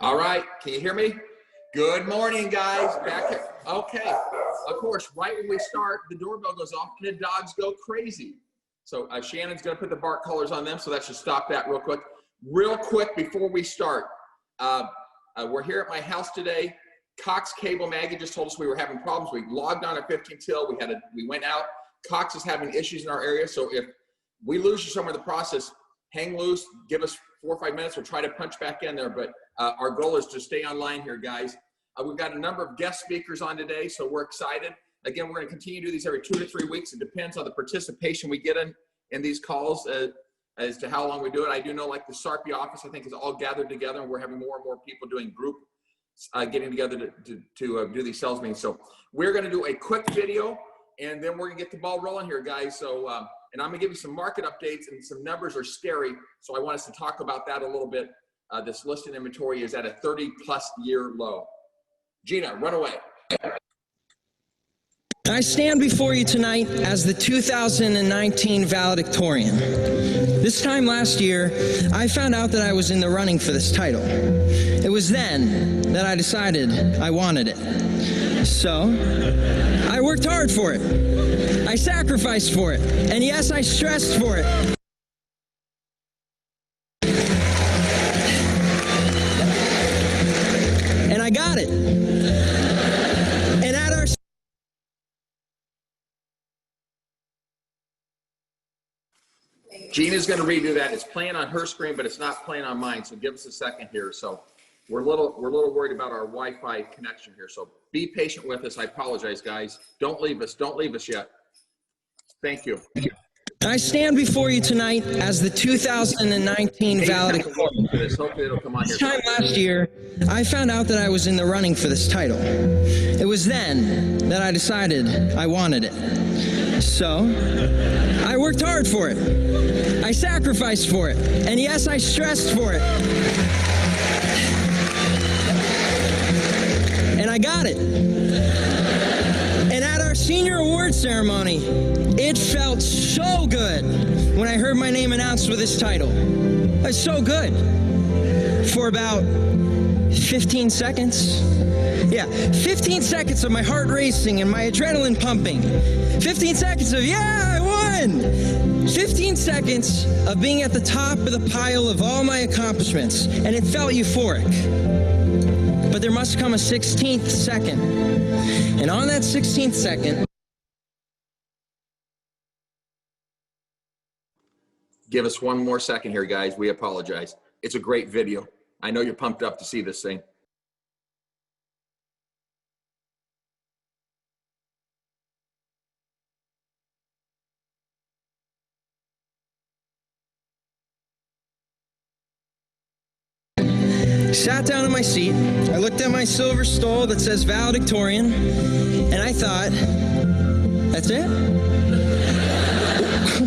All right, can you hear me? Good morning, guys. Back here. Okay, of course, right when we start, the doorbell goes off and the dogs go crazy. So Shannon's gonna put the bark collars on them, so that should stop that real quick. Real quick before we start, we're here at my house today. Cox Cable Maggie just told us we were having problems. We logged on at 15 till, we went out. Cox is having issues in our area, so if we lose you somewhere in the process, hang loose, give us 4 or 5 minutes, we'll try to punch back in there, but our goal is to stay online here, guys. We've got a number of guest speakers on today, so we're excited. Again, we're gonna continue to do these every 2 to 3 weeks. It depends on the participation we get in these calls as to how long we do it. I do know, like the Sarpy office, I think, is all gathered together, and we're having more and more people doing group, getting together to do these sales meetings. So we're gonna do a quick video, and then we're gonna get the ball rolling here, guys. So, and I'm gonna give you some market updates, and some numbers are scary, so I want us to talk about that a little bit. This listing inventory is at a 30+ year low. Gina, run away. I stand before you tonight as the 2019 valedictorian. This time last year, I found out that I was in the running for this title. It was then that I decided I wanted it. So, I worked hard for it. I sacrificed for it. And yes, I stressed for it. And I got it. And at our Gina's going to redo that. It's playing on her screen, but it's not playing on mine. So give us a second here. So we're a little worried about our Wi-Fi connection here. So be patient with us. I apologize, guys. Don't leave us. Don't leave us yet. Thank you. I stand before you tonight as the 2019 valedictorian. Hopefully it'll come on here. This time last year, I found out that I was in the running for this title. It was then that I decided I wanted it. So, I worked hard for it. I sacrificed for it. And yes, I stressed for it. And I got it. And at our senior award ceremony, it felt so good when I heard my name announced with this title. It's so good. For about 15 seconds. Yeah, 15 seconds of my heart racing and my adrenaline pumping. 15 seconds of, yeah, I won! 15 seconds of being at the top of the pile of all my accomplishments, and it felt euphoric. But there must come a 16th second. And on that 16th second, give us 1 more second here, guys. We apologize. It's a great video. I know you're pumped up to see this thing. Sat down in my seat, I looked at my silver stole that says valedictorian, and I thought, that's it?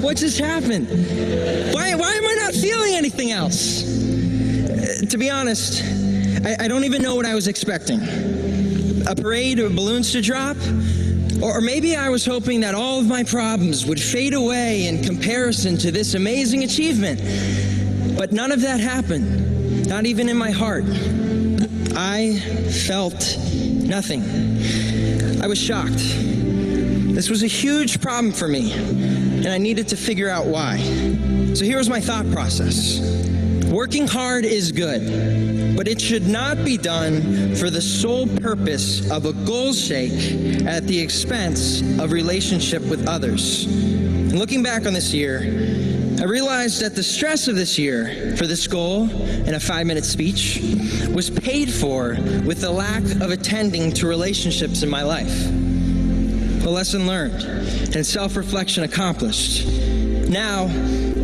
What just happened? Why am I not feeling anything else? To be honest, I don't even know what I was expecting. A parade of balloons to drop? Or maybe I was hoping that all of my problems would fade away in comparison to this amazing achievement. But none of that happened, not even in my heart. I felt nothing. I was shocked. This was a huge problem for me, and I needed to figure out why. So here was my thought process. Working hard is good, but it should not be done for the sole purpose of a goal shake at the expense of relationship with others. And looking back on this year, I realized that the stress of this year for this goal in a 5-minute speech was paid for with the lack of attending to relationships in my life. A lesson learned and self-reflection accomplished. Now,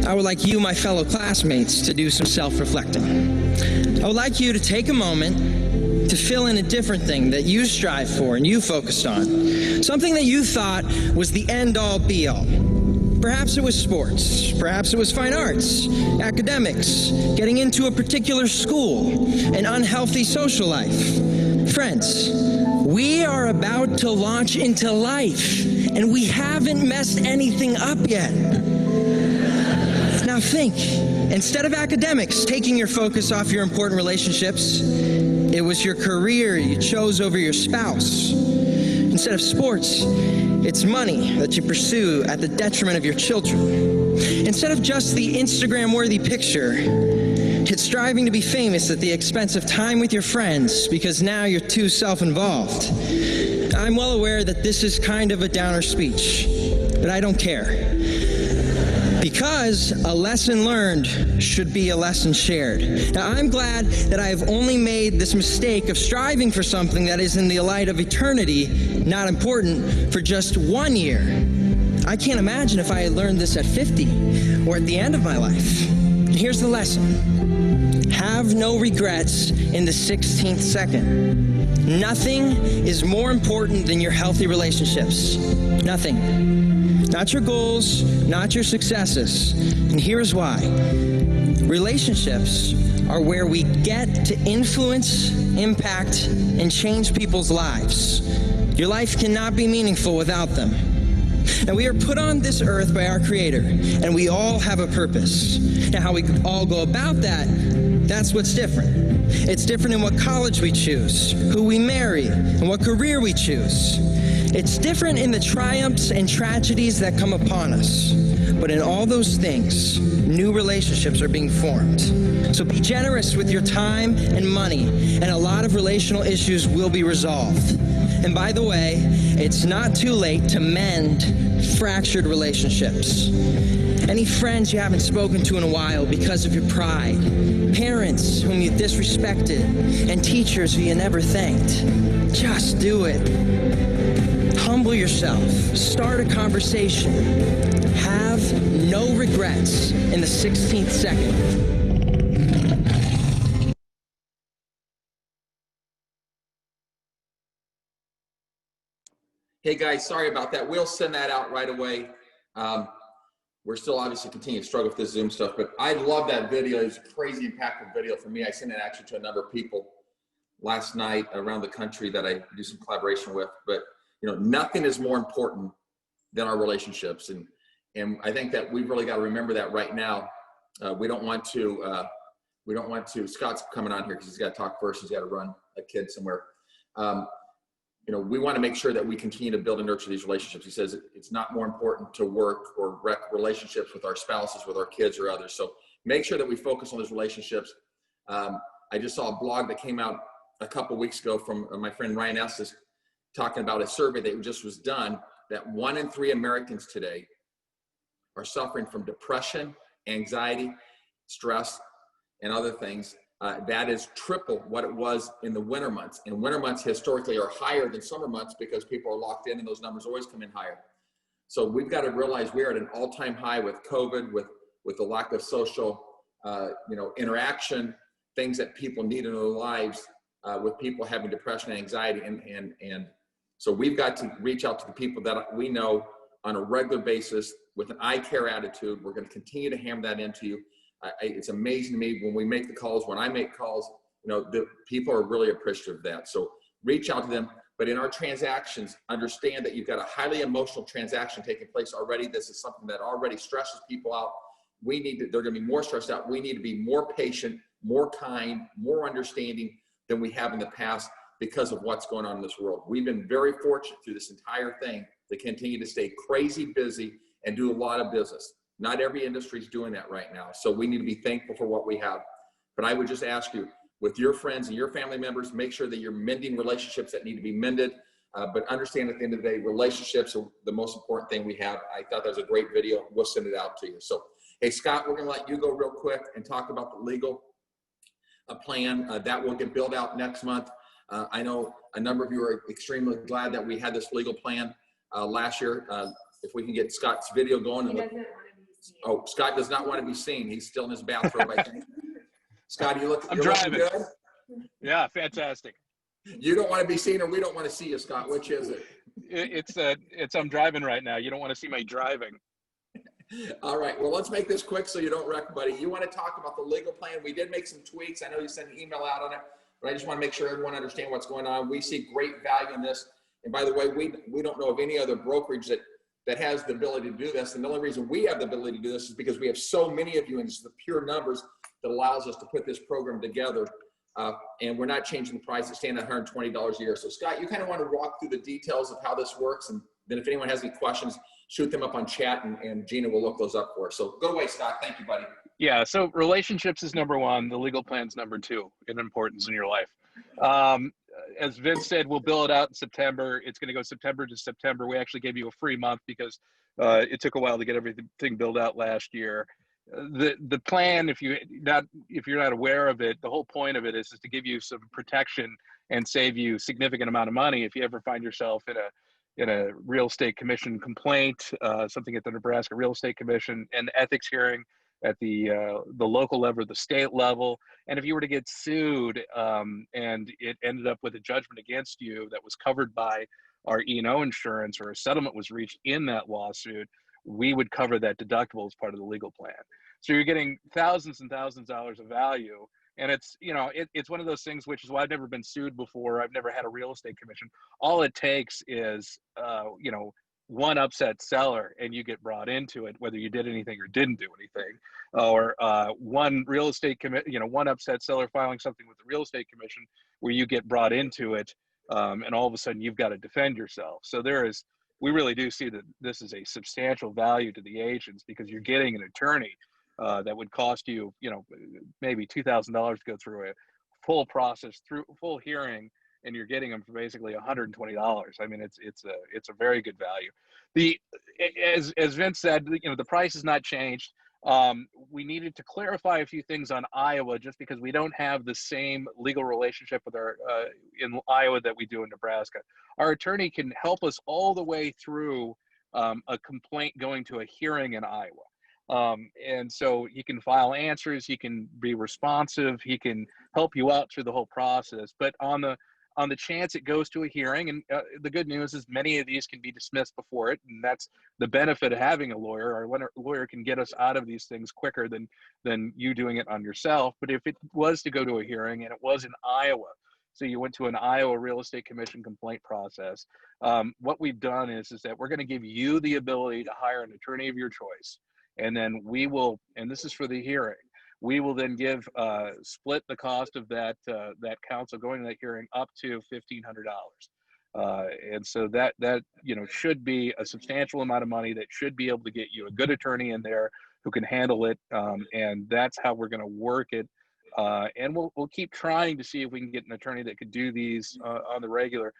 I would like you, my fellow classmates, to do some self-reflecting. I would like you to take a moment to fill in a different thing that you strive for and you focused on. Something that you thought was the end-all, be-all. Perhaps it was sports, perhaps it was fine arts, academics, getting into a particular school, an unhealthy social life. Friends, we are about to launch into life, and we haven't messed anything up yet. Now think, Instead of academics taking your focus off your important relationships, it was your career you chose over your spouse. Instead of sports, it's money that you pursue at the detriment of your children. Instead of just the Instagram-worthy picture, it's striving to be famous at the expense of time with your friends because now you're too self-involved. I'm well aware that this is kind of a downer speech, but I don't care. Because a lesson learned should be a lesson shared. Now, I'm glad that I have only made this mistake of striving for something that is in the light of eternity not important for just 1 year. I can't imagine if I had learned this at 50 or at the end of my life. Here's the lesson. Have no regrets in the 16th second. Nothing is more important than your healthy relationships. Nothing. Not your goals, not your successes. And here's why. Relationships are where we get to influence, impact, and change people's lives. Your life cannot be meaningful without them. Now, we are put on this earth by our Creator, and we all have a purpose. Now, how we all go about that, that's what's different. It's different in what college we choose, who we marry, and what career we choose. It's different in the triumphs and tragedies that come upon us. But in all those things, new relationships are being formed. So be generous with your time and money, and a lot of relational issues will be resolved. And by the way, it's not too late to mend fractured relationships. Any friends you haven't spoken to in a while because of your pride, parents whom you disrespected, and teachers who you never thanked, just do it. Humble yourself, start a conversation, have no regrets in the 16th second. Hey guys, sorry about that. We'll send that out right away. We're still obviously continuing to struggle with this Zoom stuff, but I love that video. It's a crazy impactful video for me. I sent it actually to a number of people last night around the country that I do some collaboration with, but you know, nothing is more important than our relationships. And I think that we've really got to remember that right now. We don't want to, Scott's coming on here because he's got to talk first. He's got to run a kid somewhere. You know, we want to make sure that we continue to build and nurture these relationships. He says it's not more important to work or wreck relationships with our spouses, with our kids or others. So make sure that we focus on those relationships. I just saw a blog that came out a couple weeks ago from my friend Ryan Estes talking about a survey that just was done that 1 in 3 Americans today are suffering from depression, anxiety, stress, and other things. That is triple what it was in the winter months. And winter months historically are higher than summer months because people are locked in and those numbers always come in higher. So we've got to realize we're at an all-time high with COVID, with the lack of social interaction, things that people need in their lives, with people having depression and anxiety. And so we've got to reach out to the people that we know on a regular basis with an I care attitude. We're going to continue to hammer that into you. It's amazing to me when we make the calls, when I make calls, you know, the people are really appreciative of that. So reach out to them. But in our transactions, understand that you've got a highly emotional transaction taking place already. This is something that already stresses people out. They're going to be more stressed out. We need to be more patient, more kind, more understanding than we have in the past because of what's going on in this world. We've been very fortunate through this entire thing to continue to stay crazy busy and do a lot of business. Not every industry is doing that right now. So we need to be thankful for what we have. But I would just ask you, with your friends and your family members, make sure that you're mending relationships that need to be mended. But understand at the end of the day, relationships are the most important thing we have. I thought that was a great video. We'll send it out to you. So, hey, Scott, we're going to let you go real quick and talk about the legal plan that will get built out next month. I know a number of you are extremely glad that we had this legal plan last year. If we can get Scott's video going. Oh, Scott does not want to be seen. He's still in his bathrobe, I think. Scott, I'm driving. Good? Yeah, fantastic. You don't want to be seen, or we don't want to see you, Scott. Which is it? It's I'm driving right now. You don't want to see my driving. All right. Well, let's make this quick so you don't wreck, buddy. You want to talk about the legal plan? We did make some tweaks. I know you sent an email out on it, but I just want to make sure everyone understands what's going on. We see great value in this. And by the way, we don't know of any other brokerage that that has the ability to do this. And the only reason we have the ability to do this is because we have so many of you, and it's the pure numbers that allows us to put this program together. And we're not changing the price. It's staying at $120 a year. So Scott, you kind of want to walk through the details of how this works. And then if anyone has any questions, shoot them up on chat, and Gina will look those up for us. So go away, Scott. Thank you, buddy. Yeah, so relationships is number one. The legal plan's number two in importance in your life. As Vince said, we'll bill it out in September. It's going to go September to September. We actually gave you a free month because it took a while to get everything billed out last year. The plan, if you're not aware of it, the whole point of it is to give you some protection and save you a significant amount of money if you ever find yourself in a real estate commission complaint, something at the Nebraska Real Estate Commission, an ethics hearing at the local level, the state level, and if you were to get sued and it ended up with a judgment against you that was covered by our E&O insurance, or a settlement was reached in that lawsuit, we would cover that deductible as part of the legal plan. So you're getting thousands and thousands of dollars of value. And it's, it's one of those things, which is why I've never been sued before. I've never had a real estate commission. All it takes is, one upset seller and you get brought into it, whether you did anything or didn't do anything, or one upset seller filing something with the real estate commission where you get brought into it, and all of a sudden you've got to defend yourself. So we really do see that this is a substantial value to the agents, because you're getting an attorney that would cost you, maybe $2,000 to go through a full process, through full hearing, and you're getting them for basically $120. I mean, it's a very good value. As Vince said, the price has not changed. We needed to clarify a few things on Iowa, just because we don't have the same legal relationship with in Iowa that we do in Nebraska. Our attorney can help us all the way through a complaint going to a hearing in Iowa. And so he can file answers, he can be responsive, he can help you out through the whole process. But on the chance it goes to a hearing, and the good news is many of these can be dismissed before it, and that's the benefit of having a lawyer. Our lawyer can get us out of these things quicker than you doing it on yourself. But if it was to go to a hearing, and it was in Iowa, so you went to an Iowa Real Estate Commission complaint process, what we've done is that we're going to give you the ability to hire an attorney of your choice, and then we will, and this is for the hearing, we will then split the cost of that counsel going to that hearing up to $1,500. And so that should be a substantial amount of money that should be able to get you a good attorney in there who can handle it. And that's how we're going to work it. And we'll keep trying to see if we can get an attorney that could do these on the regular.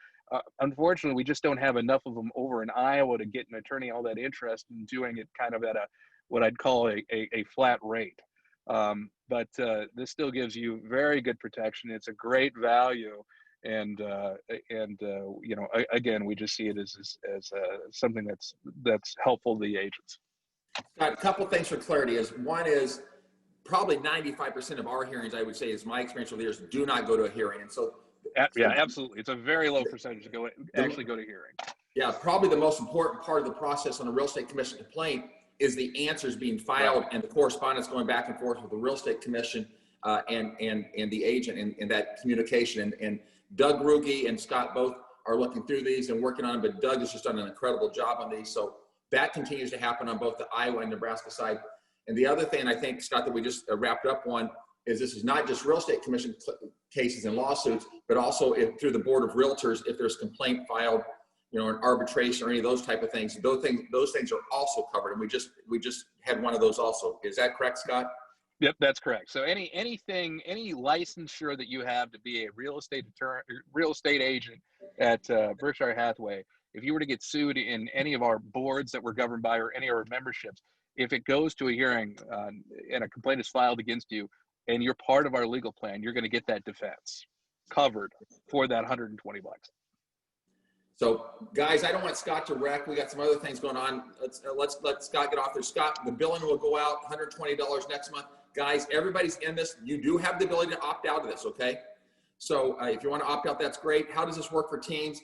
Unfortunately, we just don't have enough of them over in Iowa to get an attorney all that interested in doing it kind of at what I'd call a flat rate. But this still gives you very good protection. It's a great value, and again, we just see it as something that's helpful to the agents. Got a couple things for clarity. One is probably 95% of our hearings, I would say, is my experience with leaders, do not go to a hearing, and so yeah, absolutely, it's a very low percentage to actually go to hearing. Yeah, probably the most important part of the process on a real estate commission complaint is the answers being filed, right, and the correspondence going back and forth with the real estate commission and the agent, and that communication. And Doug Ruge and Scott both are looking through these and working on them, but Doug has just done an incredible job on these. So that continues to happen on both the Iowa and Nebraska side. And the other thing I think, Scott, that we just wrapped up on is this is not just real estate commission cases and lawsuits, but also through the Board of Realtors, if there's complaint filed, an arbitration or any of those type of things, those things are also covered. And we just had one of those also. Is that correct, Scott? Yep, that's correct. So any licensure that you have to be a real estate agent at Berkshire Hathaway, if you were to get sued in any of our boards that we're governed by or any of our memberships, if it goes to a hearing and a complaint is filed against you and you're part of our legal plan, you're going to get that defense covered for that $120. So guys, I don't want Scott to wreck. We got some other things going on. Let's let Scott get off there. Scott, the billing will go out $120 next month. Guys, everybody's in this. You do have the ability to opt out of this, okay? So if you want to opt out, that's great. How does this work for teams?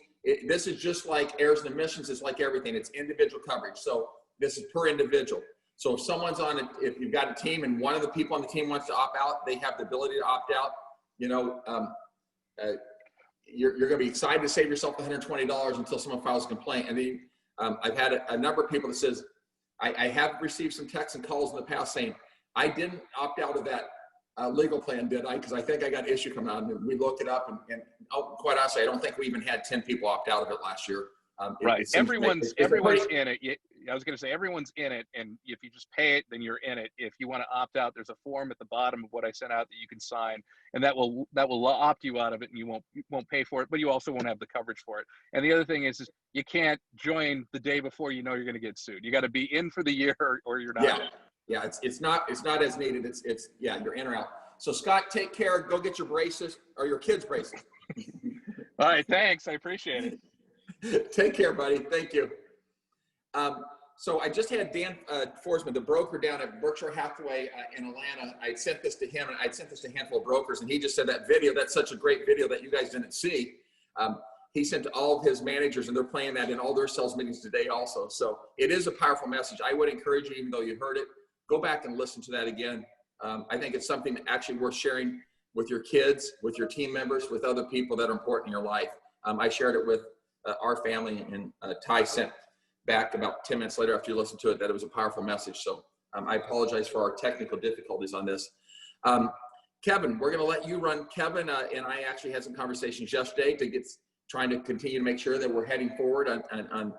This is just like errors and omissions. It's like everything. It's individual coverage. So this is per individual. So if someone's on it, if you've got a team and one of the people on the team wants to opt out, they have the ability to opt out. You're going to be excited to save yourself the $120 until someone files a complaint. And then I've had a number of people that says, I have received some texts and calls in the past saying, I didn't opt out of that legal plan, did I? Because I think I got an issue coming out. And we looked it up, and quite honestly, I don't think we even had 10 people opt out of it last year. Right. Everyone's in it. I was going to say everyone's in it, and if you just pay it, then you're in it. If you want to opt out, there's a form at the bottom of what I sent out that you can sign, and that will opt you out of it, and you won't pay for it, but you also won't have the coverage for it. And the other thing is you can't join the day before you know you're going to get sued. You got to be in for the year, or you're not. Yeah. It's not as needed. It's you're in or out. So Scott, take care. Go get your braces or your kids' braces. All right. Thanks. I appreciate it. Take care, buddy. Thank you. So I just had Dan Forsman, the broker down at Berkshire Hathaway in Atlanta. I sent this to him, and I'd sent this to a handful of brokers, and he just said that video, that's such a great video that you guys didn't see. He sent to all of his managers, and they're playing that in all their sales meetings today also. So it is a powerful message. I would encourage you, even though you heard it, go back and listen to that again. I think it's something actually worth sharing with your kids, with your team members, with other people that are important in your life. I shared it with our family, and Ty sent back about 10 minutes later after you listened to it that it was a powerful message. So I apologize for our technical difficulties on this. Kevin, we're going to let you run. Kevin and I actually had some conversations yesterday trying to continue to make sure that we're heading forward on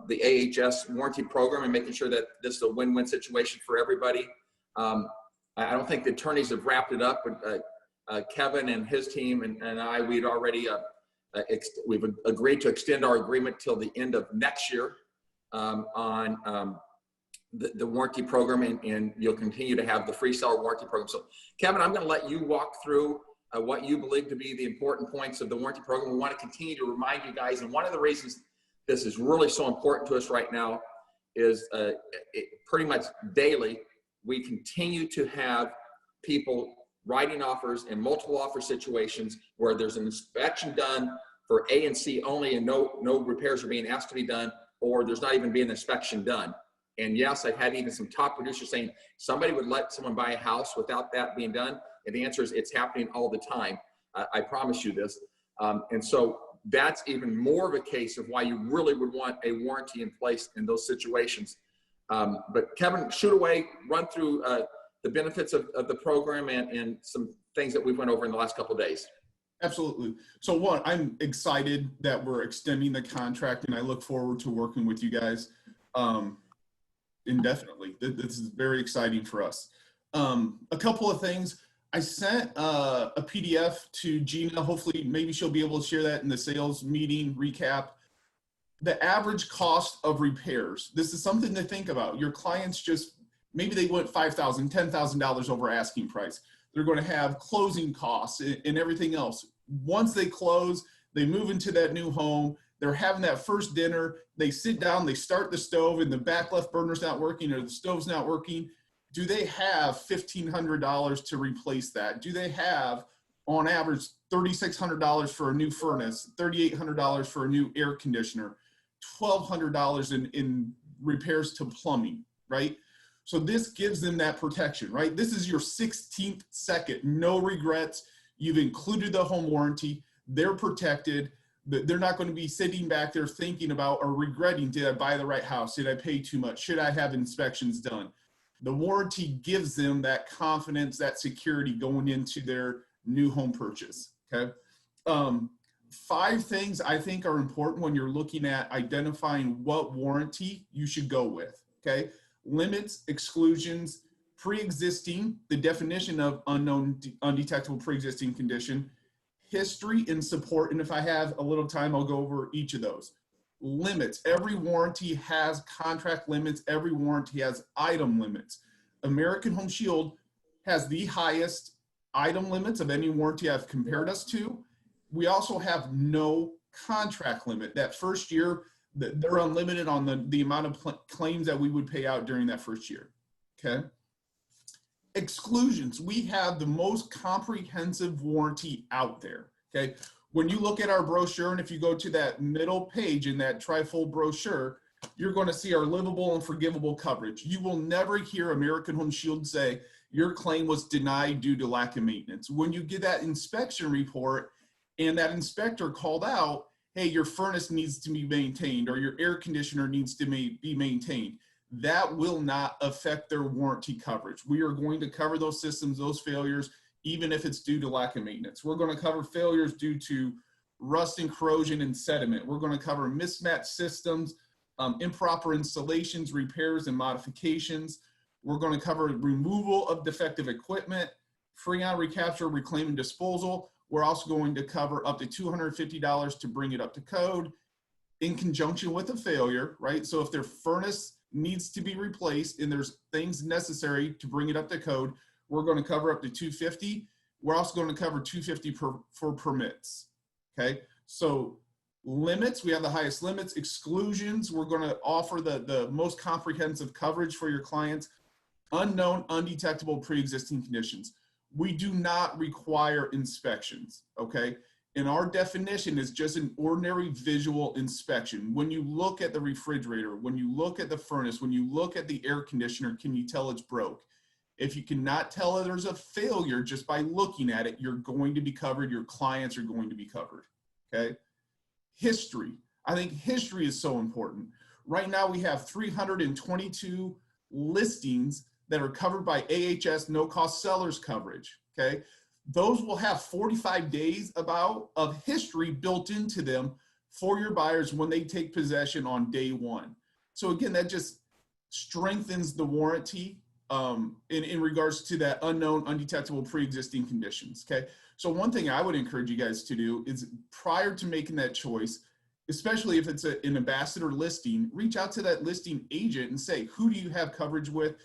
the AHS warranty program and making sure that this is a win-win situation for everybody. I don't think the attorneys have wrapped it up, but Kevin and his team and I, we'd already we've agreed to extend our agreement till the end of next year on the warranty program, and you'll continue to have the free seller warranty program. So Kevin, I'm going to let you walk through what you believe to be the important points of the warranty program. We want to continue to remind you guys, and one of the reasons this is really so important to us right now is pretty much daily, we continue to have people writing offers in multiple offer situations where there's an inspection done for A and C only, and no repairs are being asked to be done, or there's not even being an inspection done. And yes, I've had even some top producers saying somebody would let someone buy a house without that being done. And the answer is it's happening all the time. I promise you this. And so that's even more of a case of why you really would want a warranty in place in those situations. But Kevin, shoot away, run through the benefits of the program and some things that we've went over in the last couple of days. Absolutely. So one, I'm excited that we're extending the contract, and I look forward to working with you guys indefinitely. This is very exciting for us. A couple of things. I sent a PDF to Gina. Hopefully, maybe she'll be able to share that in the sales meeting recap. The average cost of repairs. This is something to think about. Your clients maybe they went $5,000, $10,000 over asking price. They're going to have closing costs and everything else. Once they close, they move into that new home. They're having that first dinner. They sit down, they start the stove, and the back left burner's not working or the stove's not working. Do they have $1,500 to replace that? Do they have, on average, $3,600 for a new furnace, $3,800 for a new air conditioner, $1,200 in repairs to plumbing, right? So this gives them that protection, right? This is your 16th second, no regrets. You've included the home warranty. They're protected. They're not going to be sitting back there thinking about or regretting, did I buy the right house? Did I pay too much? Should I have inspections done? The warranty gives them that confidence, that security going into their new home purchase, okay? 5 things I think are important when you're looking at identifying what warranty you should go with, okay? Limits, exclusions, pre-existing, the definition of unknown, undetectable pre-existing condition, history and support, and if I have a little time, I'll go over each of those. Limits, every warranty has contract limits, every warranty has item limits. American Home Shield has the highest item limits of any warranty I've compared us to. We also have no contract limit. That first year, they're unlimited on the amount of claims that we would pay out during that first year, okay? Exclusions, we have the most comprehensive warranty out there, okay? When you look at our brochure, and if you go to that middle page in that trifold brochure, you're going to see our livable and forgivable coverage. You will never hear American Home Shield say your claim was denied due to lack of maintenance. When you get that inspection report and that inspector called out, hey, your furnace needs to be maintained or your air conditioner needs to be maintained, that will not affect their warranty coverage. We are going to cover those systems, those failures, even if it's due to lack of maintenance. We're going to cover failures due to rust and corrosion and sediment. We're going to cover mismatched systems, improper installations, repairs, and modifications. We're going to cover removal of defective equipment, freon recapture, reclaim, and disposal. We're also going to cover up to $250 to bring it up to code in conjunction with a failure, right? So if their furnace needs to be replaced and there's things necessary to bring it up to code, we're going to cover up to $250. We're also going to cover $250 for permits. Okay, so limits, we have the highest limits. Exclusions, we're going to offer the most comprehensive coverage for your clients. Unknown, undetectable pre-existing conditions. We do not require inspections, okay? And our definition is just an ordinary visual inspection. When you look at the refrigerator, when you look at the furnace, when you look at the air conditioner, can you tell it's broke? If you cannot tell there's a failure just by looking at it, you're going to be covered. Your clients are going to be covered, okay? History. I think history is so important. Right now we have 322 listings that are covered by AHS no-cost sellers coverage, okay? Those will have 45 days of history built into them for your buyers when they take possession on day one. So again, that just strengthens the warranty in regards to that unknown, undetectable pre-existing conditions, okay? So one thing I would encourage you guys to do is prior to making that choice, especially if it's an ambassador listing, reach out to that listing agent and say, who do you have coverage with?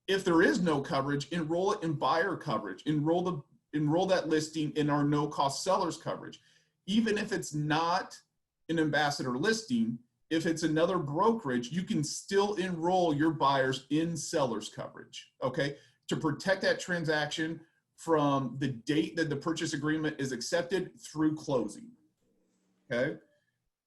If there is no coverage, enroll it in buyer coverage. Enroll that listing in our no-cost sellers coverage. Even if it's not an ambassador listing, if it's another brokerage, you can still enroll your buyers in sellers coverage, okay? To protect that transaction from the date that the purchase agreement is accepted through closing, okay?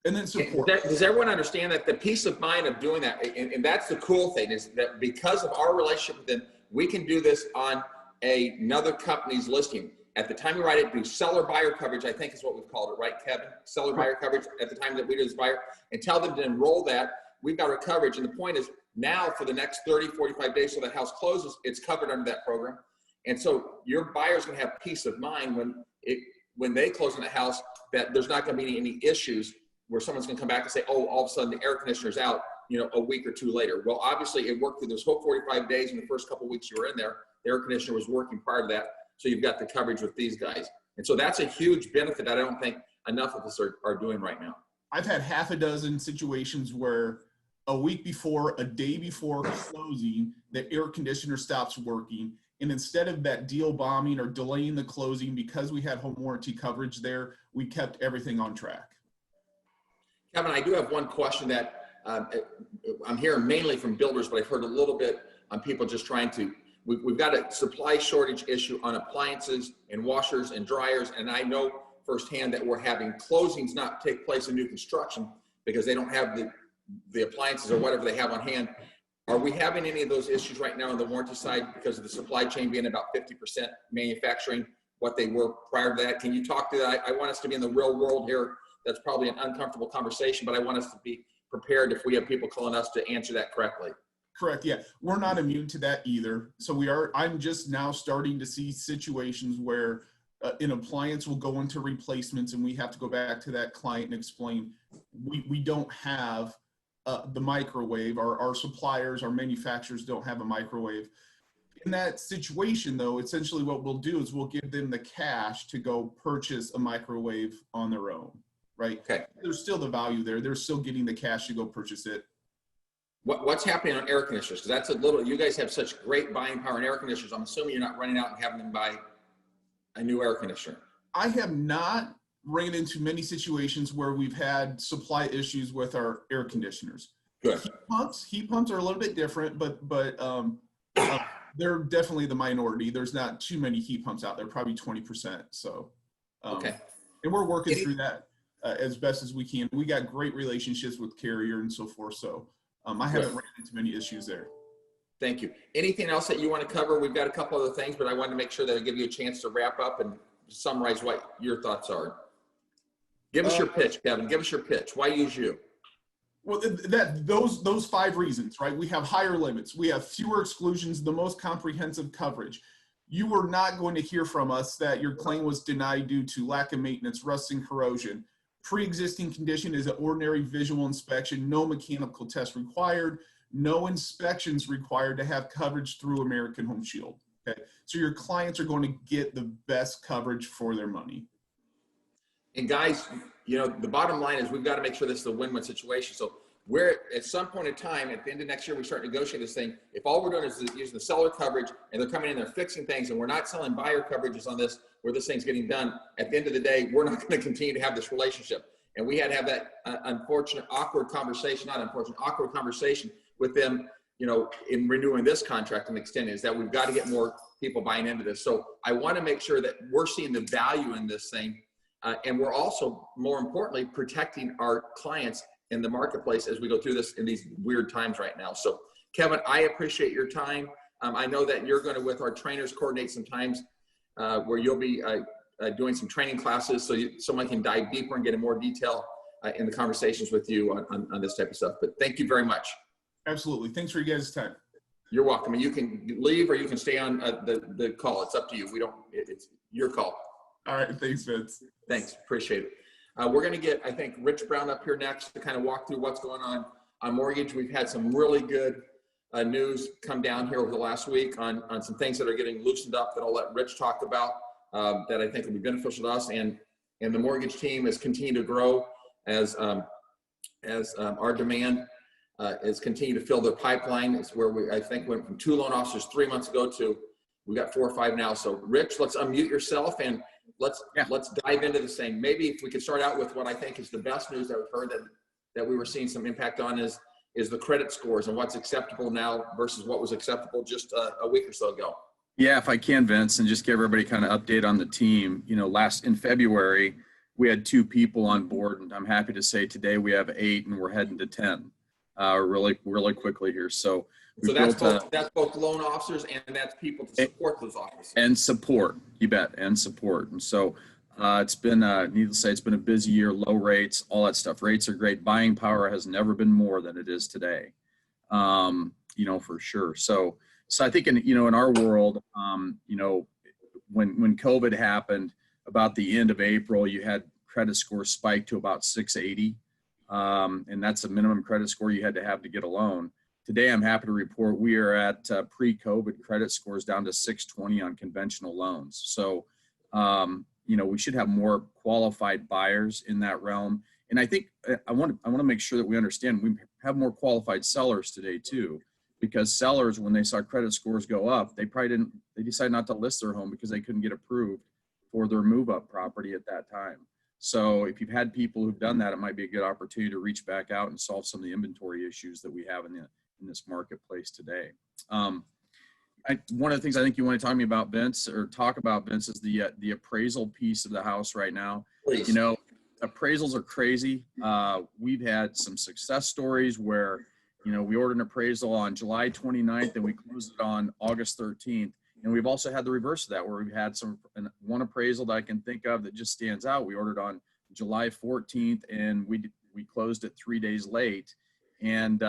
And then support. Does everyone understand that the peace of mind of doing that, and that's the cool thing, is that because of our relationship with them, we can do this on another company's listing. At the time we write it, do seller buyer coverage, I think is what we've called it, right, Kevin? Seller buyer coverage at the time that we do this buyer, and tell them to enroll that. We've got our coverage. And the point is now for the next 30, 45 days till the house closes, it's covered under that program. And so your buyer's gonna have peace of mind when they close on the house, that there's not gonna be any issues where someone's gonna come back and say, oh, all of a sudden the air conditioner's out, a week or two later. Well, obviously it worked through those whole 45 days. In the first couple of weeks you were in there, the air conditioner was working prior to that. So you've got the coverage with these guys. And so that's a huge benefit that I don't think enough of us are doing right now. I've had half a dozen situations where a week before, a day before closing, the air conditioner stops working. And instead of that deal bombing or delaying the closing because we had home warranty coverage there, we kept everything on track. Kevin, I do have one question that I'm hearing mainly from builders, but I've heard a little bit on people just trying to, we've got a supply shortage issue on appliances and washers and dryers. And I know firsthand that we're having closings not take place in new construction because they don't have the appliances or whatever they have on hand. Are we having any of those issues right now on the warranty side because of the supply chain being about 50% manufacturing what they were prior to that? Can you talk to that? I want us to be in the real world here. That's probably an uncomfortable conversation, but I want us to be prepared if we have people calling us to answer that correctly. Correct. Yeah. We're not immune to that either. So I'm just now starting to see situations where an appliance will go into replacements and we have to go back to that client and explain, we don't have the microwave. Our suppliers, our manufacturers don't have a microwave. In that situation though, essentially what we'll do is we'll give them the cash to go purchase a microwave on their own, right? Okay. There's still the value there. They're still getting the cash to go purchase it. What's happening on air conditioners? Because that's a little, you guys have such great buying power in air conditioners. I'm assuming you're not running out and having them buy a new air conditioner. I have not ran into many situations where we've had supply issues with our air conditioners. Good. Heat pumps are a little bit different, but they're definitely the minority. There's not too many heat pumps out there, probably 20%. So, okay. And we're working through that as best as we can. We got great relationships with Carrier and so forth. So I haven't ran into many issues there. Thank you. Anything else that you want to cover? We've got a couple other things, but I wanted to make sure that I give you a chance to wrap up and summarize what your thoughts are. Give us your pitch, Kevin. Give us your pitch. Why use you? Well, those 5 reasons, right? We have higher limits. We have fewer exclusions, the most comprehensive coverage. You are not going to hear from us that your claim was denied due to lack of maintenance, rust, and corrosion. Pre-existing condition is an ordinary visual inspection, no mechanical test required, no inspections required to have coverage through American Home Shield. Okay, so your clients are going to get the best coverage for their money. And guys, you know, the bottom line is we've got to make sure this is a win-win situation. So we're at some point in time, at the end of next year, we start negotiating this thing. If all we're doing is using the seller coverage and they're coming in, they're fixing things, and we're not selling buyer coverages on this, where this thing's getting done, at the end of the day, we're not going to continue to have this relationship. And we had to have that awkward conversation with them, you know, in renewing this contract and extending, is that we've got to get more people buying into this. So I want to make sure that we're seeing the value in this thing. And we're also, more importantly, protecting our clients in the marketplace as we go through this in these weird times right now. So Kevin, I appreciate your time. I know that you're going to, with our trainers, coordinate some times where you'll be doing some training classes so someone can dive deeper and get in more detail in the conversations with you on this type of stuff. But thank you very much. Absolutely. Thanks for you guys' time. You're welcome. And you can leave or you can stay on the call. It's up to you. It's your call. All right. Thanks, Vince. Thanks. Appreciate it. We're going to get, I think, Rich Brown up here next to kind of walk through what's going on mortgage. We've had some really good news come down here over the last week on some things that are getting loosened up that I'll let Rich talk about that I think will be beneficial to us. And the mortgage team has continued to grow as our demand is continuing to fill their pipeline. It's where we, I think, went from 2 loan officers 3 months ago to we got 4 or 5 now. So Rich, let's unmute yourself and let's dive into this thing. Maybe if we could start out with what I think is the best news that we've heard that we were seeing some impact on is the credit scores and what's acceptable now versus what was acceptable just a week or so ago. Yeah, if I can, Vince, and just give everybody kind of update on the team. You know, in February, we had 2 people on board, and I'm happy to say today we have 8 and we're heading to 10 really quickly here. So that's both loan officers and that's people to support those officers. And support, you bet, and support. And so it's been, needless to say, it's been a busy year, low rates, all that stuff. Rates are great. Buying power has never been more than it is today, you know, for sure. So I think in our world, you know, when COVID happened, about the end of April, you had credit score spike to about 680. And that's a minimum credit score you had to have to get a loan. Today, I'm happy to report we are at pre-COVID credit scores down to 620 on conventional loans. So, you know, we should have more qualified buyers in that realm. And I think I want to make sure that we understand we have more qualified sellers today too, because sellers, when they saw credit scores go up, they decided not to list their home because they couldn't get approved for their move-up property at that time. So if you've had people who've done that, it might be a good opportunity to reach back out and solve some of the inventory issues that we have in this marketplace today. One of the things I think you want to talk to me about, Vince, is the appraisal piece of the house right now. Please. You know, appraisals are crazy. We've had some success stories where, you know, we ordered an appraisal on July 29th and we closed it on August 13th. And we've also had the reverse of that, where we've had one appraisal that I can think of that just stands out. We ordered on July 14th and we closed it 3 days late. And,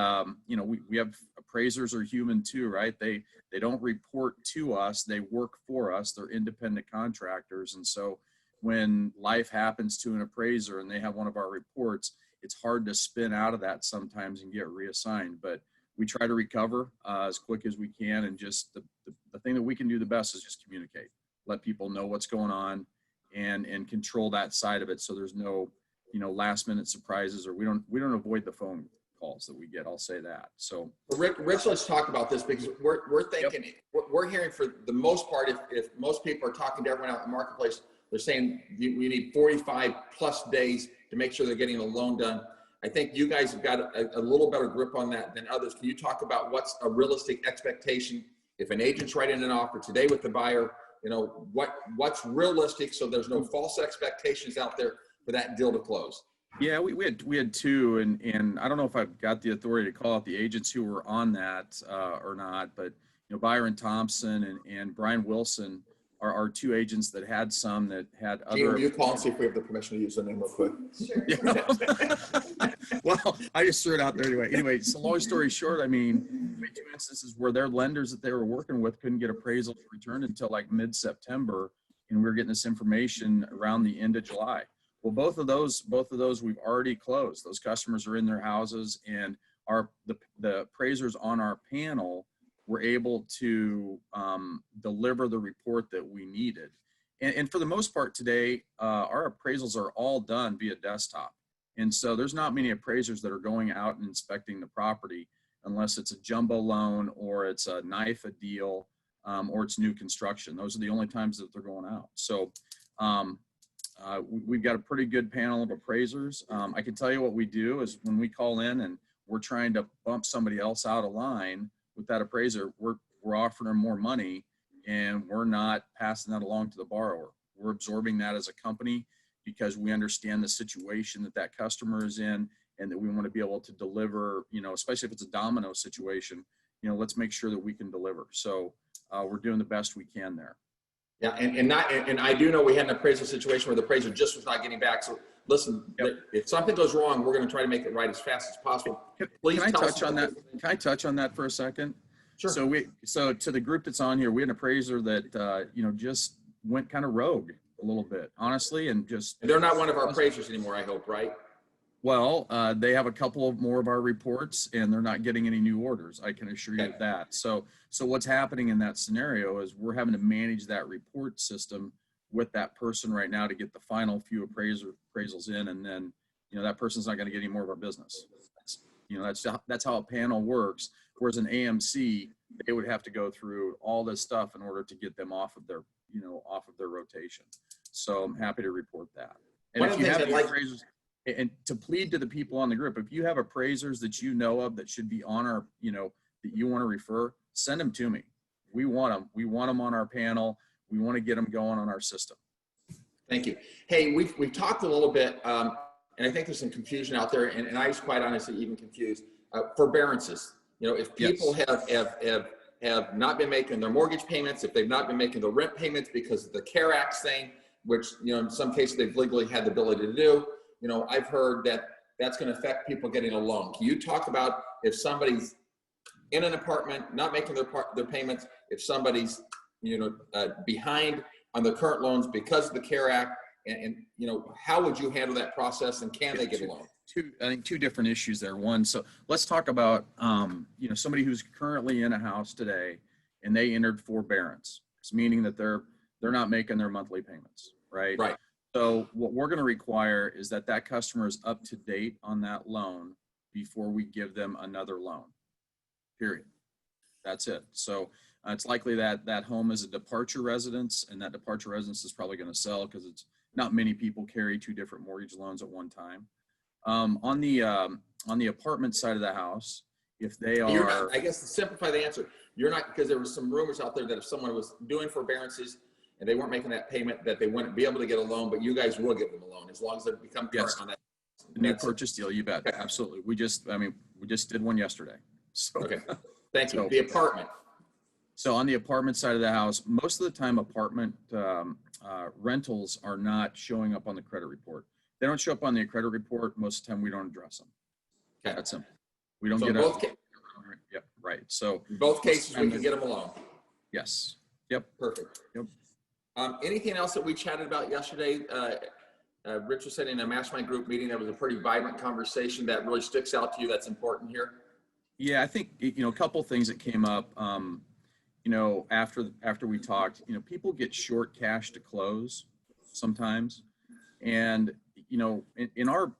you know, we have appraisers are human too, right? They don't report to us. They work for us. They're independent contractors. And so when life happens to an appraiser and they have one of our reports, it's hard to spin out of that sometimes and get reassigned. But we try to recover as quick as we can. And just the thing that we can do the best is just communicate, let people know what's going on and control that side of it. So there's no, you know, last minute surprises, or we don't avoid the phone calls that we get. I'll say that. So Rich, let's talk about this because we're thinking, we're hearing for the most part, if most people are talking to everyone out in the marketplace, they're saying we need 45 plus days to make sure they're getting a loan done. I think you guys have got a little better grip on that than others. Can you talk about what's a realistic expectation if an agent's writing an offer today with the buyer? You know, what's realistic so there's no false expectations out there for that deal to close? Yeah, we had 2, and I don't know if I've got the authority to call out the agents who were on that or not, but you know, Byron Thompson and Brian Wilson our two agents that had some that had Gene, will other. you call and see if we have the permission to use the name real quick? Well, I just threw it out there anyway. Anyway, so long story short, I mean, we had two instances where their lenders that they were working with couldn't get appraisals returned until like mid-September, and we were getting this information around the end of July. Well, both of those we've already closed. Those customers are in their houses, and the appraisers on our panel were able to deliver the report that we needed. And for the most part today, our appraisals are all done via desktop. And so there's not many appraisers that are going out and inspecting the property unless it's a jumbo loan or it's a NIFA deal or it's new construction. Those are the only times that they're going out. So we've got a pretty good panel of appraisers. I can tell you what we do is when we call in and we're trying to bump somebody else out of line with that appraiser, we're offering them more money, and we're not passing that along to the borrower. We're absorbing that as a company because we understand the situation that that customer is in, and that we want to be able to deliver, you know, especially if it's a domino situation, you know, let's make sure that we can deliver. So we're doing the best we can there. Yeah, and I do know we had an appraisal situation where the appraiser just was not getting back. So listen, if something goes wrong, we're going to try to make it right as fast as possible. Please Can I tell us touch on that? Can I touch on that for a second? Sure. So to the group that's on here, we had an appraiser that you know, just went kind of rogue a little bit, honestly, and just. And they're not one of our appraisers anymore, I hope, right? Well, they have a couple of more of our reports, and they're not getting any new orders. I can assure you of that. So what's happening in that scenario is we're having to manage that report system with that person right now to get the final few appraisals in, and then, you know, that person's not going to get any more of our business. You know, that's how a panel works. Whereas an AMC, they would have to go through all this stuff in order to get them off of their, you know, off of their rotation. So I'm happy to report that. And One if of you the have things any I'd like- appraisers, and to plead to the people on the group, if you have appraisers that you know of that should be on our, you know, that you want to refer, send them to me. We want them. We want them on our panel. We want to get them going on our system. Thank you. Hey, we've talked a little bit, and I think there's some confusion out there, and I was quite honestly even confused. Forbearances. You know, if people have not been making their mortgage payments, if they've not been making the rent payments because of the CARE Act thing, which, you know, in some cases they've legally had the ability to do, you know, I've heard that that's going to affect people getting a loan. Can you talk about if somebody's in an apartment, not making their payments, if somebody's, you know, behind on their current loans because of the CARE Act, and you know, how would you handle that process, and can they get a loan? I think two different issues there. One, so let's talk about, you know, somebody who's currently in a house today and they entered forbearance. It's meaning that they're not making their monthly payments, right? Right. So what we're going to require is that customer is up to date on that loan before we give them another loan, period. That's it. So it's likely that that home is a departure residence, and that departure residence is probably going to sell because it's not many people carry two different mortgage loans at one time. On the apartment side of the house, if they are, not, I guess to simplify the answer, you're not, because there was some rumors out there that if someone was doing forbearances and they weren't making that payment, that they wouldn't be able to get a loan, but you guys will give them a loan as long as they become current on that. The new purchase deal, you bet. Okay. Absolutely. We just did one yesterday. So, Okay. Thank you. So- The apartment. So on the apartment side of the house, most of the time apartment rentals are not showing up on the credit report. They don't show up on the credit report. Most of the time we don't address them. Okay. That's simple. We don't So get in both, Yep. Right. So in both cases, we can get them a loan. yes. Yep. Perfect. Yep. Anything else that we chatted about yesterday? Rich was saying in a mastermind group meeting, there was a pretty vibrant conversation that really sticks out to you that's important here. Yeah, I think, you know, a couple things that came up, you know, after we talked, you know, people get short cash to close sometimes. And, you know, in our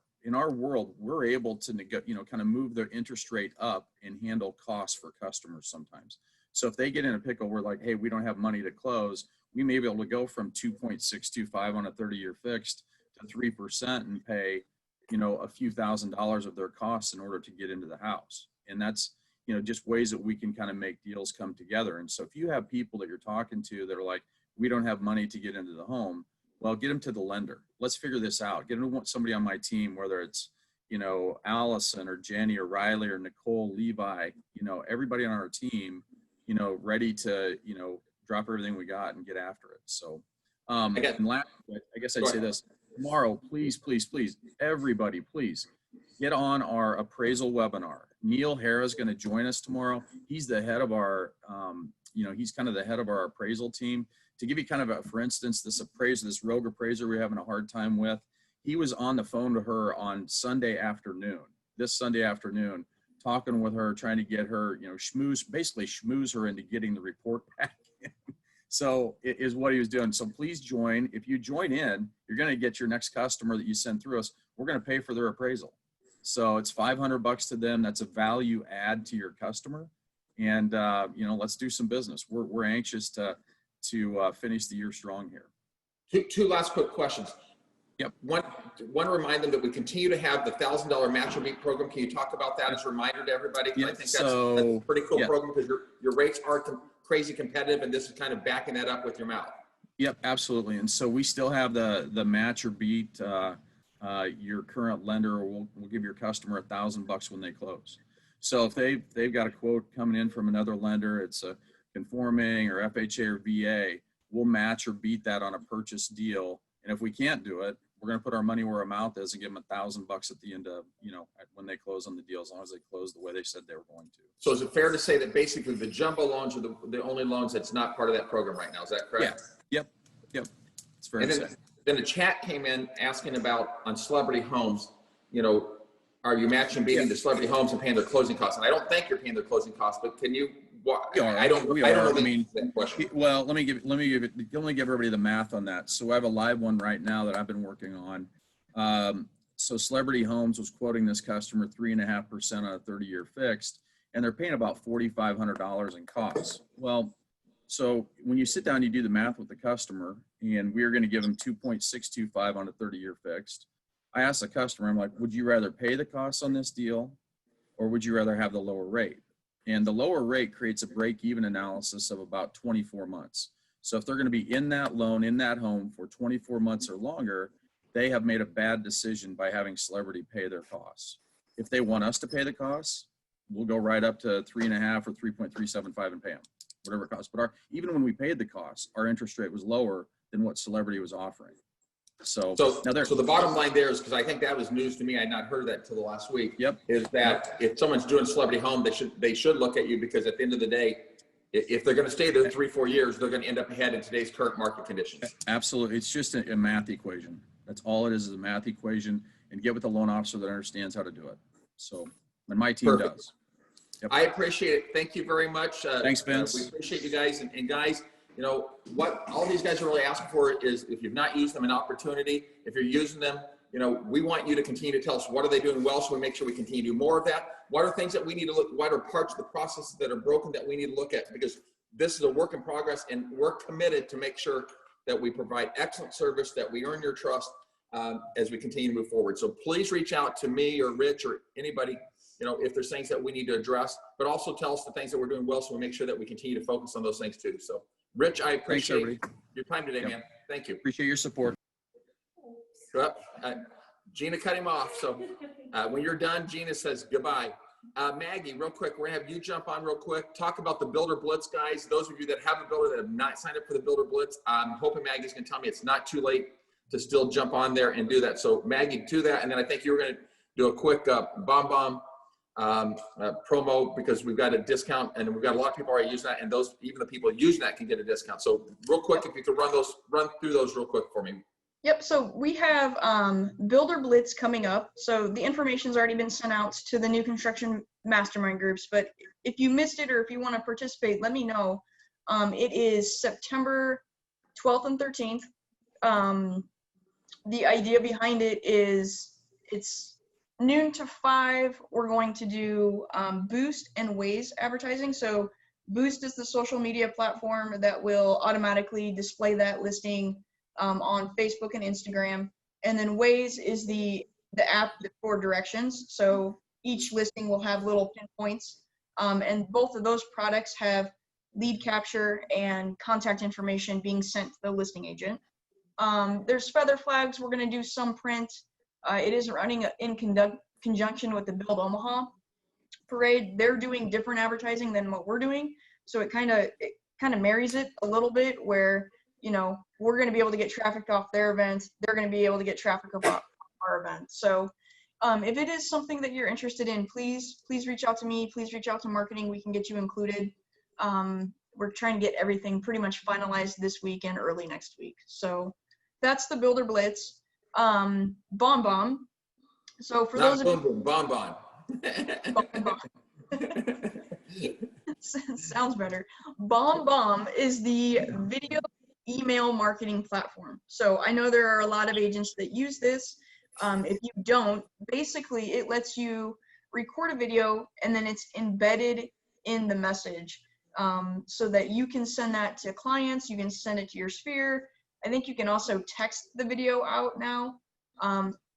world, we're able to, you know, kind of move their interest rate up and handle costs for customers sometimes. So if they get in a pickle, we're like, hey, we don't have money to close. We may be able to go from 2.625 on a 30-year fixed to 3% and pay, you know, a few $1,000s of their costs in order to get into the house. And that's, you know, just ways that we can kind of make deals come together. And so if you have people that you're talking to that are like, we don't have money to get into the home, well, get them to the lender. Let's figure this out. Get them to somebody on my team, whether it's, you know, Allison or Jenny or Riley or Nicole, Levi, you know, everybody on our team, you know, ready to, you know, drop everything we got and get after it. So, I guess I'd say this tomorrow, please, everybody, please get on our appraisal webinar. Neil Hara is going to join us tomorrow. He's the head of our, he's kind of the head of our appraisal team. To give you kind of for instance, this rogue appraiser we're having a hard time with, he was on the phone to her on this Sunday afternoon, talking with her, trying to get her, schmooze her into getting the report back in. So it is what he was doing. So please join. If you join in, you're going to get your next customer that you send through us. We're going to pay for their appraisal. So it's $500 to them. That's a value add to your customer. And, let's do some business. We're anxious to finish the year strong here. Two last quick questions. Yep. One to remind them that we continue to have the $1,000 match or beat program. Can you talk about that as a reminder to everybody? Yep. I think that's a pretty cool program because your rates are crazy competitive, and this is kind of backing that up with your mouth. Yep, absolutely. And so we still have the match or beat. Your current lender will give your customer $1,000 when they close. So if they've got a quote coming in from another lender, it's a conforming or FHA or VA, we'll match or beat that on a purchase deal. And if we can't do it, we're going to put our money where our mouth is and give them $1,000 at the end of, when they close on the deal, as long as they close the way they said they were going to. So is it fair to say that basically the jumbo loans are the only loans that's not part of that program right now? Is that correct? Yeah. Yep. It's fair to say. Then the chat came in asking about on Celebrity Homes, are you matching beating the Celebrity Homes and paying their closing costs? And I don't think you're paying their closing costs, but can you? I don't know that question. Well, let me give everybody the math on that. So I have a live one right now that I've been working on. So Celebrity Homes was quoting this customer 3.5% on a 30-year fixed, and they're paying about $4,500 in costs. Well, so when you sit down, you do the math with the customer, and we're going to give them 2.625 on a 30-year fixed. I asked the customer, I'm like, would you rather pay the costs on this deal, or would you rather have the lower rate? And the lower rate creates a break-even analysis of about 24 months. So if they're going to be in that loan, in that home for 24 months or longer, they have made a bad decision by having Celebrity pay their costs. If they want us to pay the costs, we'll go right up to 3.5 or 3.375 and pay them, whatever it costs. But even when we paid the costs, our interest rate was lower than what Celebrity was offering. So the bottom line there is, because I think that was news to me, I had not heard that till the last week. Yep. Is that if someone's doing Celebrity Home, they should look at you, because at the end of the day, if they're going to stay there 3-4 years, they're going to end up ahead in today's current market conditions. Absolutely, it's just a math equation. That's all it is a math equation, and get with a loan officer that understands how to do it. So, and my team does. Yep. I appreciate it. Thank you very much. Thanks, Vince. We appreciate you guys, and guys. What all these guys are really asking for is, if you've not used them, an opportunity. If you're using them, we want you to continue to tell us what are they doing well, so we make sure we continue to do more of that. What are things that we need to look, what are parts of the process that are broken that we need to look at? Because this is a work in progress, and we're committed to make sure that we provide excellent service, that we earn your trust as we continue to move forward. So please reach out to me or Rich or anybody, if there's things that we need to address, but also tell us the things that we're doing well, so we make sure that we continue to focus on those things too. So Rich, I appreciate your time today, man. Thank you. Appreciate your support. Gina cut him off. So when you're done, Gina says goodbye. Maggie, real quick, we're going to have you jump on real quick. Talk about the Builder Blitz, guys. Those of you that have a builder that have not signed up for the Builder Blitz, I'm hoping Maggie's going to tell me it's not too late to still jump on there and do that. So Maggie, do that. And then I think you were going to do a quick BombBomb promo, because we've got a discount, and we've got a lot of people already using that, and those, even the people using that, can get a discount. So real quick, if you could run through those real quick for me. Yep. So we have Builder Blitz coming up. So the information's already been sent out to the new construction mastermind groups, but if you missed it or if you want to participate, let me know. It is September 12th and 13th. The idea behind it is it's noon to 5. We're going to do Boost and Waze advertising. So Boost is the social media platform that will automatically display that listing on Facebook and Instagram. And then Waze is the app for directions. So each listing will have little pinpoints. And both of those products have lead capture and contact information being sent to the listing agent. There's feather flags. We're going to do some print. It is running in conjunction with the Build Omaha parade. They're doing different advertising than what we're doing. So it kind of kind of marries it a little bit where, you know, we're going to be able to get traffic off their events. They're going to be able to get traffic off our events. So if it is something that you're interested in, please reach out to me. Please reach out to marketing. We can get you included. We're trying to get everything pretty much finalized this week and early next week. So that's the Builder Blitz. Bomb Bomb. So for those of you, Bomb Bomb. Sounds better. Bomb Bomb is the video email marketing platform. So I know there are a lot of agents that use this. If you don't, basically it lets you record a video and then it's embedded in the message, so that you can send that to clients. You can send it to your sphere. I think you can also text the video out now.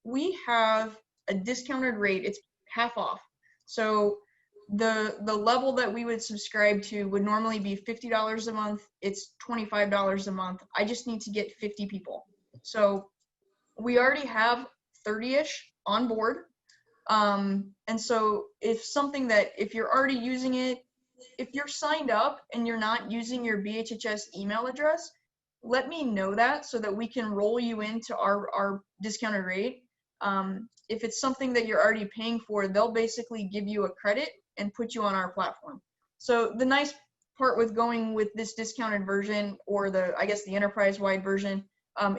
We have a discounted rate. It's half off. So the level that we would subscribe to would normally be $50 a month. It's $25 a month. I just need to get 50 people. So we already have 30-ish on board. And so if you're already using it, if you're signed up and you're not using your BHHS email address, let me know that so that we can roll you into our discounted rate. If it's something that you're already paying for, they'll basically give you a credit and put you on our platform. So the nice part with going with this discounted version, or I guess the enterprise-wide version,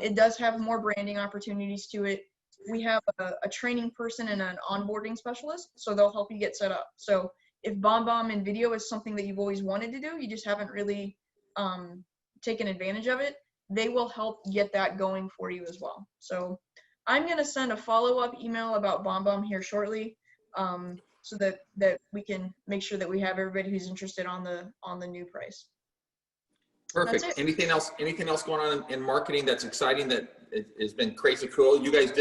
it does have more branding opportunities to it. We have a training person and an onboarding specialist, so they'll help you get set up. So if Bomb Bomb and video is something that you've always wanted to do, you just haven't really taken advantage of it, they will help get that going for you as well. So I'm going to send a follow-up email about Bomb Bomb here shortly, so that we can make sure that we have everybody who's interested on the new price. Perfect. Anything else going on in marketing that's exciting that has been crazy cool? You guys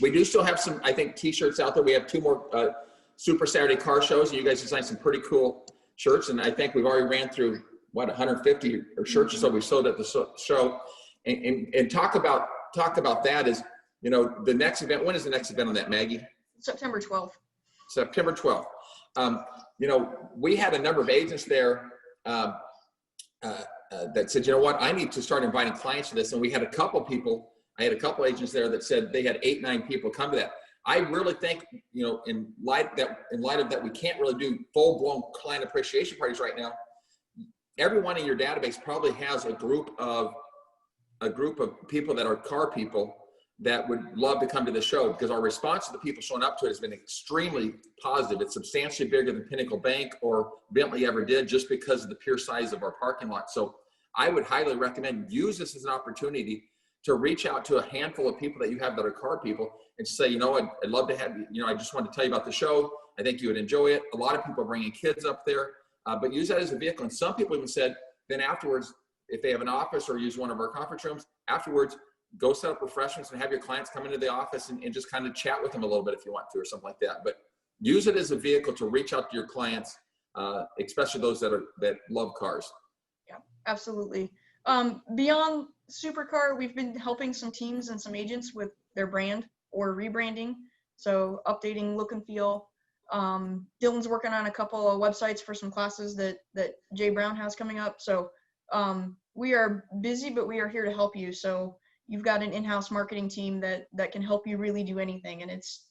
we do still have some, I think, t-shirts out there. We have 2 more Super Saturday car shows, and you guys designed some pretty cool shirts. And I think we've already ran through 150 or shirts or so we sold at the show. And talk about that is, you know, the next event. When is the next event on that, Maggie? September 12th. September 12th. You know, we had a number of agents there that said, you know what, I need to start inviting clients to this. And we had a couple people, I had a couple agents there that said they had 8, 9 people come to that. I really think, you know, in light of that, we can't really do full-blown client appreciation parties right now. Everyone in your database probably has a group of people that are car people that would love to come to the show, because our response to the people showing up to it has been extremely positive. It's substantially bigger than Pinnacle Bank or Bentley ever did, just because of the pure size of our parking lot. So I would highly recommend use this as an opportunity to reach out to a handful of people that you have that are car people and say, you know, I'd love to have you, you know, I just wanted to tell you about the show. I think you would enjoy it. A lot of people are bringing kids up there, but use that as a vehicle. And some people even said, then afterwards, if they have an office or use one of our conference rooms, afterwards, go set up refreshments and have your clients come into the office and just kind of chat with them a little bit if you want to, or something like that. But use it as a vehicle to reach out to your clients, especially those that love cars. Yeah, absolutely. Beyond Supercar, we've been helping some teams and some agents with their brand or rebranding. So updating look and feel. Dylan's working on a couple of websites for some classes that Jay Brown has coming up. So we are busy, but we are here to help you. So you've got an in-house marketing team that can help you really do anything. And it's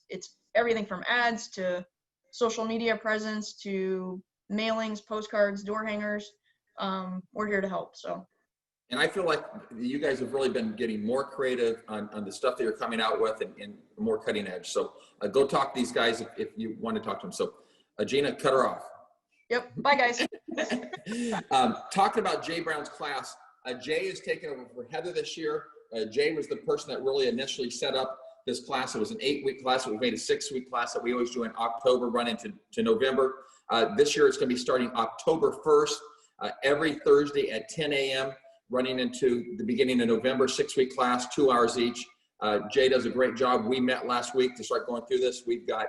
everything from ads to social media presence to mailings, postcards, door hangers. We're here to help. So. And I feel like you guys have really been getting more creative on the stuff that you're coming out with and more cutting edge. So go talk to these guys if you want to talk to them. So Gina, cut her off. Yep. Bye, guys. Talking about Jay Brown's class, Jay is taking over for Heather this year. Jay was the person that really initially set up this class. It was an 8-week class. We've made a 6-week class that we always do in October, run into November. This year it's going to be starting October 1st, every Thursday at 10 a.m., running into the beginning of November, 6-week class, 2 hours each. Jay does a great job. We met last week to start going through this. We've got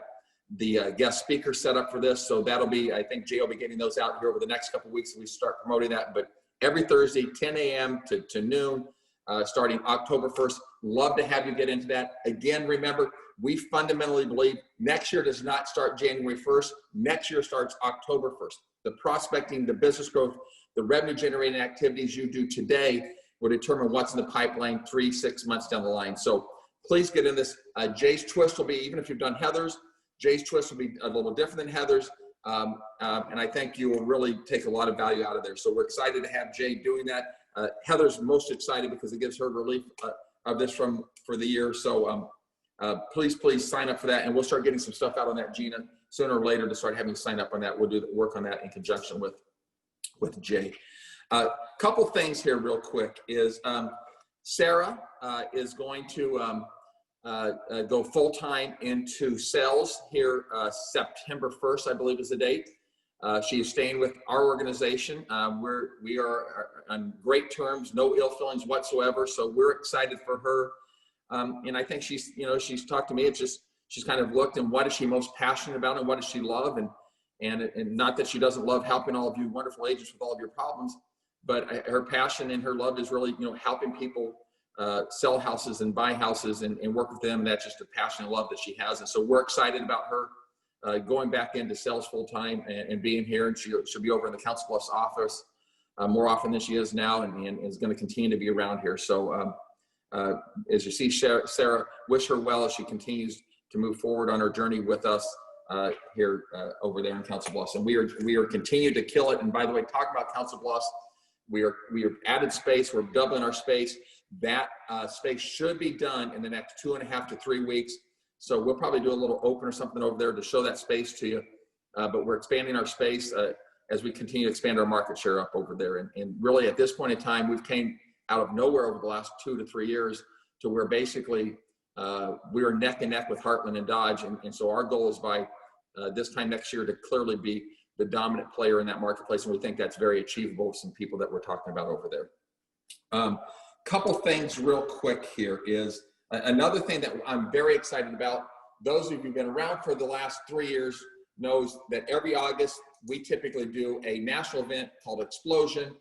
the guest speaker set up for this. So that'll be, I think Jay will be getting those out here over the next couple of weeks. We start promoting that. But every Thursday, 10 a.m. to noon, starting October 1st. Love to have you get into that. Again, remember, we fundamentally believe next year does not start January 1st. Next year starts October 1st. The prospecting, the business growth, the revenue generating activities you do today will determine what's in the pipeline 3-6 months down the line. So please get in this. Jay's twist will be, even if you've done Heather's, Jay's twist will be a little different than Heather's. And I think you will really take a lot of value out of there. So we're excited to have Jay doing that. Heather's most excited because it gives her relief of this for the year. So please sign up for that. And we'll start getting some stuff out on that, Gina, sooner or later to start having you sign up on that. We'll do the work on that in conjunction with Jay. Couple things here real quick is Sarah is going to go full-time into sales here September 1st, I believe is the date. She is staying with our organization. We are on great terms, no ill feelings whatsoever. So we're excited for her. And I think she's talked to me. It's just, she's kind of looked and what is she most passionate about and what does she love? And not that she doesn't love helping all of you wonderful agents with all of your problems, but her passion and her love is really, helping people sell houses and buy houses and work with them. And that's just a passion and love that she has. And so we're excited about her going back into sales full time and being here. And she'll be over in the Council Bluffs office more often than she is now, and is going to continue to be around here. So as you see, Sarah, wish her well as she continues to move forward on her journey with us here over there in Council Bluffs. And we are continuing to kill it. And by the way, talk about Council Bluffs. We are added space. We're doubling our space. That space should be done in the next 2.5 to 3 weeks. So we'll probably do a little open or something over there to show that space to you. But we're expanding our space as we continue to expand our market share up over there. And really at this point in time, we've came out of nowhere over the last 2 to 3 years to where basically we are neck and neck with Heartland and Dodge. And so our goal is by this time next year to clearly be the dominant player in that marketplace. And we think that's very achievable with some people that we're talking about over there. Couple things real quick here is another thing that I'm very excited about. Those of you who've been around for the last 3 years knows that every August, we typically do a national event called Explosion.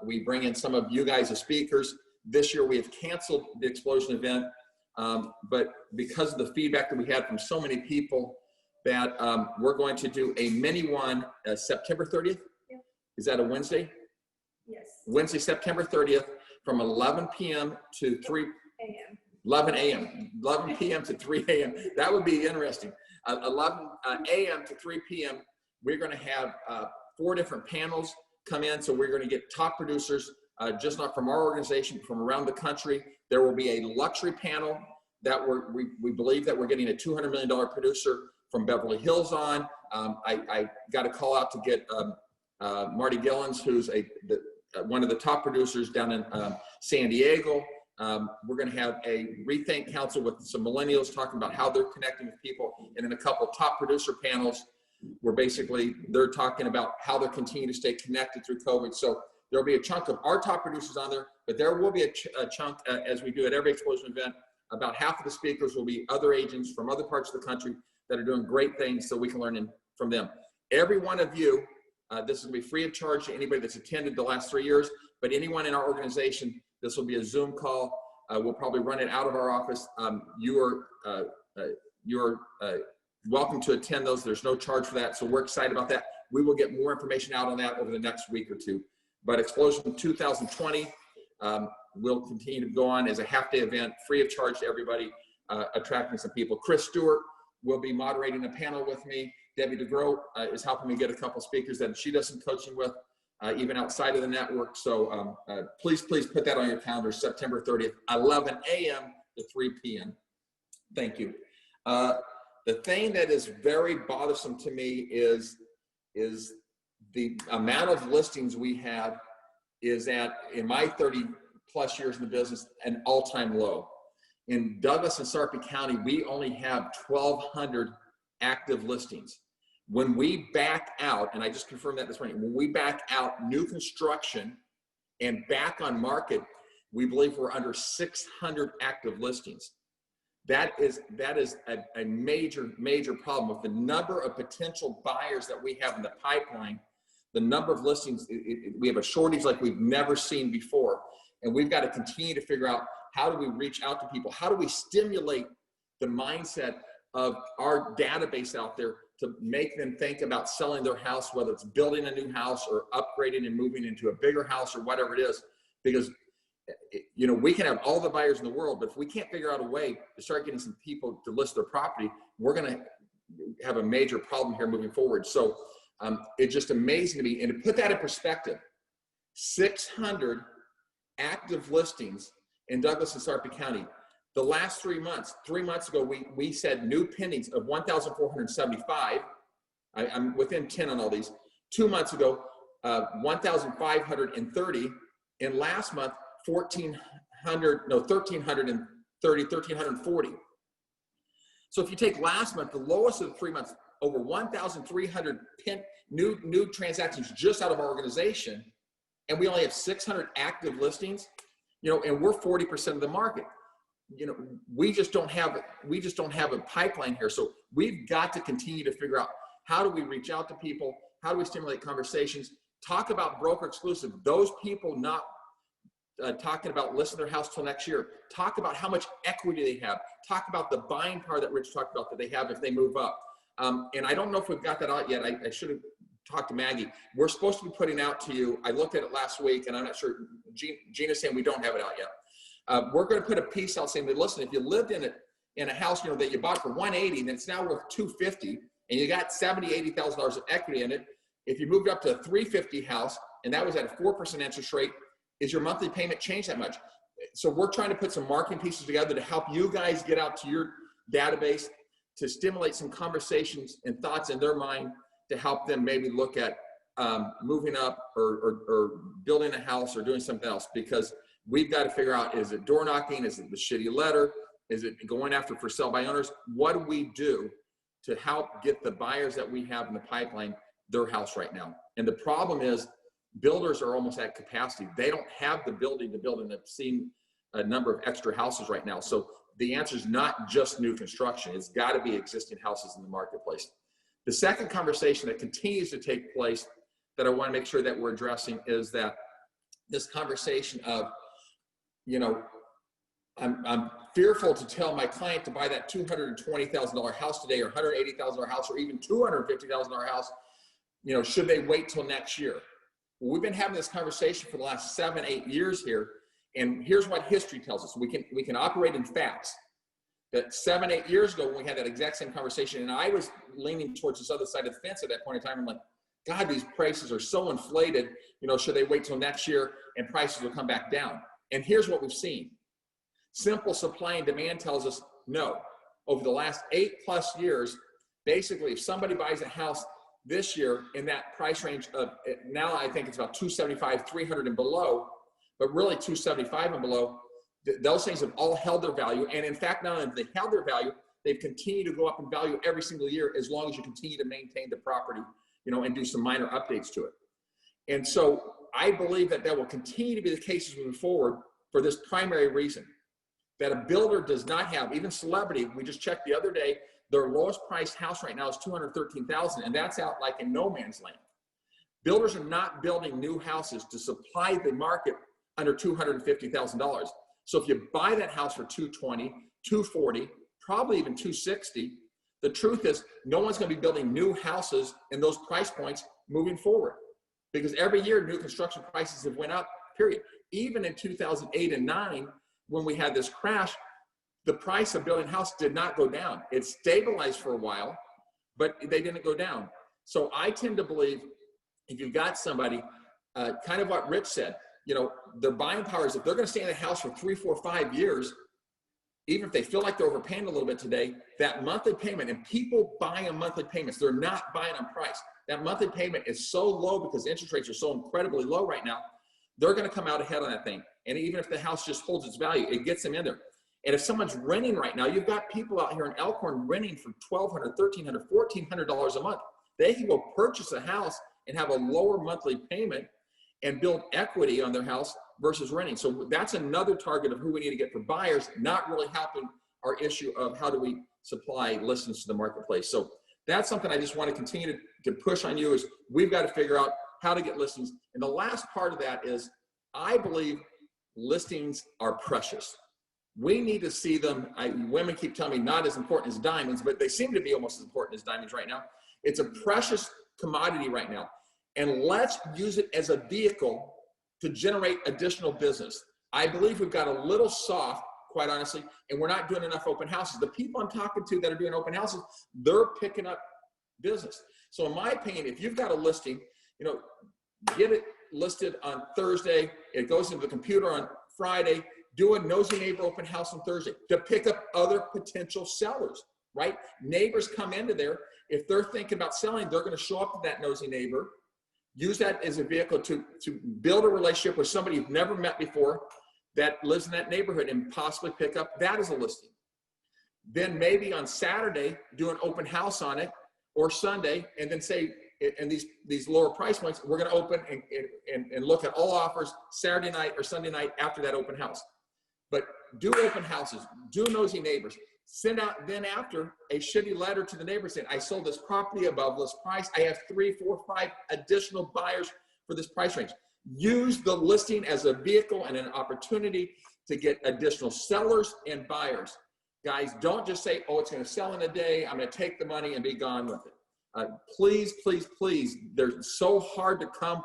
We bring in some of you guys as speakers. This year we have canceled the Explosion event, but because of the feedback that we had from so many people that we're going to do a mini one September 30th. Yeah. Is that a Wednesday? Yes. Wednesday, September 30th from 11 p.m. to 3 a.m. 11 a.m. 11 p.m. to 3 a.m. That would be interesting. 11 a.m. to 3 p.m. We're going to have 4 different panels come in. So we're going to get top producers, just not from our organization, but from around the country. There will be a luxury panel that we believe that we're getting a $200 million producer from Beverly Hills on. I got a call out to get Marty Gillens, who's one of the top producers down in San Diego. We're going to have a Rethink Council with some millennials talking about how they're connecting with people, and then a couple of top producer panels where basically they're talking about how they're continuing to stay connected through COVID. So there'll be a chunk of our top producers on there, but there will be a chunk, as we do at every Explosion event, about half of the speakers will be other agents from other parts of the country that are doing great things so we can learn from them. Every one of you, this will be free of charge to anybody that's attended the last 3 years, but anyone in our organization, this will be a Zoom call. We'll probably run it out of our office. You're welcome to attend those. There's no charge for that. So we're excited about that. We will get more information out on that over the next week or two. But Explosion 2020 will continue to go on as a half-day event, free of charge to everybody, attracting some people. Chris Stewart will be moderating a panel with me. Debbie DeGroat is helping me get a couple speakers that she does some coaching with, even outside of the network. So please put that on your calendar, September 30th, 11 a.m. to 3 p.m. Thank you. The thing that is very bothersome to me is the amount of listings we have is at, in my 30 plus years in the business, an all-time low. In Douglas and Sarpy County, we only have 1,200 active listings. When we back out, and I just confirmed that this morning, when we back out new construction and back on market, we believe we're under 600 active listings. That is a major problem with the number of potential buyers that we have in the pipeline. The number of listings, we have a shortage like we've never seen before. And we've got to continue to figure out, how do we reach out to people? How do we stimulate the mindset of our database out there to make them think about selling their house, whether it's building a new house or upgrading and moving into a bigger house or whatever it is. Because, you know, we can have all the buyers in the world, but if we can't figure out a way to start getting some people to list their property, we're going to have a major problem here moving forward. So it's just amazing to me. And to put that in perspective, 600 active listings in Douglas and Sarpy County. The last 3 months, 3 months ago, we said new pendings of 1,475. I'm within 10 on all these. 2 months ago, 1,530. And last month, 1,340. So if you take last month, the lowest of the 3 months, over 1,300 new transactions just out of our organization, and we only have 600 active listings, you know, and we're 40% of the market. You know, we just don't have a pipeline here. So we've got to continue to figure out, how do we reach out to people? How do we stimulate conversations? Talk about broker exclusive. Those people not talking about listing their house till next year. Talk about how much equity they have. Talk about the buying power that Rich talked about that they have if they move up. And I don't know if we've got that out yet. I should have talked to Maggie. We're supposed to be putting out to you. I looked at it last week, and I'm not sure. Gina's saying we don't have it out yet. We're going to put a piece out saying that, listen, if you lived in a house, you know, that you bought for $180, and it's now worth $250, and you got $80,000 of equity in it. If you moved up to a $350 house, and that was at a 4% interest rate, is your monthly payment change that much? So we're trying to put some marketing pieces together to help you guys get out to your database, to stimulate some conversations and thoughts in their mind, to help them maybe look at moving up or building a house or doing something else. Because we've got to figure out, is it door knocking? Is it the shitty letter? Is it going after for sale by owners? What do we do to help get the buyers that we have in the pipeline their house right now? And the problem is, builders are almost at capacity. They don't have the ability to build an obscene number of extra houses right now. So the answer is not just new construction. It's got to be existing houses in the marketplace. The second conversation that continues to take place that I want to make sure that we're addressing is that this conversation of, you know, I'm fearful to tell my client to buy that $220,000 house today, or $180,000 house, or even $250,000 house. You know, should they wait till next year? Well, we've been having this conversation for the last 7-8 years here, and here's what history tells us. We can operate in facts. That 7-8 years ago, when we had that exact same conversation, and I was leaning towards this other side of the fence at that point in time, I'm like, God, these prices are so inflated. You know, should they wait till next year and prices will come back down? And here's what we've seen. Simple supply and demand tells us no. Over the last 8+ years, basically, if somebody buys a house this year in that price range of, now I think it's about 275, 300 and below, but really 275 and below, those things have all held their value. And in fact, not only have they held their value, they've continued to go up in value every single year, as long as you continue to maintain the property, you know, and do some minor updates to it. And so I believe that that will continue to be the case as we move forward, for this primary reason, that a builder does not have, even Celebrity, we just checked the other day, their lowest priced house right now is $213,000, and that's out like in no man's land. Builders are not building new houses to supply the market under $250,000. So if you buy that house for $220,000, $240,000, probably even $260,000, the truth is no one's going to be building new houses in those price points moving forward, because every year new construction prices have went up, period. Even in 2008 and 9, when we had this crash, the price of building a house did not go down. It stabilized for a while, but they didn't go down. So I tend to believe, if you've got somebody, kind of what Rich said, you know, their buying power is, if they're going to stay in the house for 3, 4, 5 years, even if they feel like they're overpaying a little bit today, that monthly payment, and people buy on monthly payments, they're not buying on price. That monthly payment is so low because interest rates are so incredibly low right now, they're going to come out ahead on that thing. And even if the house just holds its value, it gets them in there. And if someone's renting right now, you've got people out here in Elkhorn renting for $1,200, $1,300, $1,400 a month. They can go purchase a house and have a lower monthly payment and build equity on their house versus renting. So that's another target of who we need to get for buyers, not really helping our issue of how do we supply listings to the marketplace. So that's something I just want to continue to push on you, is we've got to figure out how to get listings. And the last part of that is, I believe listings are precious. We need to see them. Women keep telling me not as important as diamonds, but they seem to be almost as important as diamonds right now. It's a precious commodity right now. And let's use it as a vehicle to generate additional business. I believe we've got a little soft, quite honestly, and we're not doing enough open houses. The people I'm talking to that are doing open houses, they're picking up business. So in my opinion, if you've got a listing, you know, get it listed on Thursday. It goes into the computer on Friday. Do a nosy neighbor open house on Thursday to pick up other potential sellers, right? Neighbors come into there. If they're thinking about selling, they're going to show up to that nosy neighbor. Use that as a vehicle to build a relationship with somebody you've never met before that lives in that neighborhood and possibly pick up that as a listing. Then maybe on Saturday, do an open house on it, or Sunday, and then say, and these lower price points, we're going to open and look at all offers Saturday night or Sunday night after that open house. But do open houses, do nosy neighbors. Send out then after a shitty letter to the neighbor saying, I sold this property above list price. I have 3, 4, 5 additional buyers for this price range. Use the listing as a vehicle and an opportunity to get additional sellers and buyers. Guys, don't just say, oh, it's going to sell in a day. I'm going to take the money and be gone with it. Please, please, please. They're so hard to come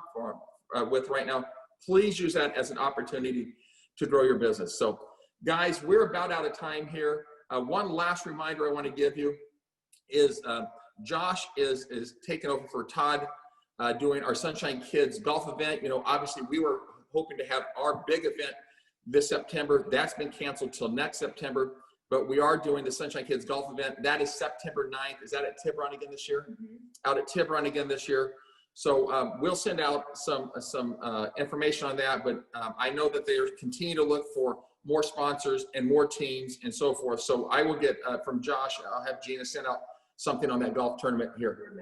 with right now. Please use that as an opportunity to grow your business. So guys, we're about out of time here. One last reminder I want to give you is Josh is taking over for Todd doing our Sunshine Kids golf event. You know, obviously we were hoping to have our big event this September. That's been canceled till next September, but we are doing the Sunshine Kids golf event. That is September 9th. Is that at Tiburon again this year? Mm-hmm. Out at Tiburon again this year. So we'll send out some information on that, but I know that they are continuing to look for more sponsors and more teams and so forth. So I will get from Josh, I'll have Gina send out something on that golf tournament here.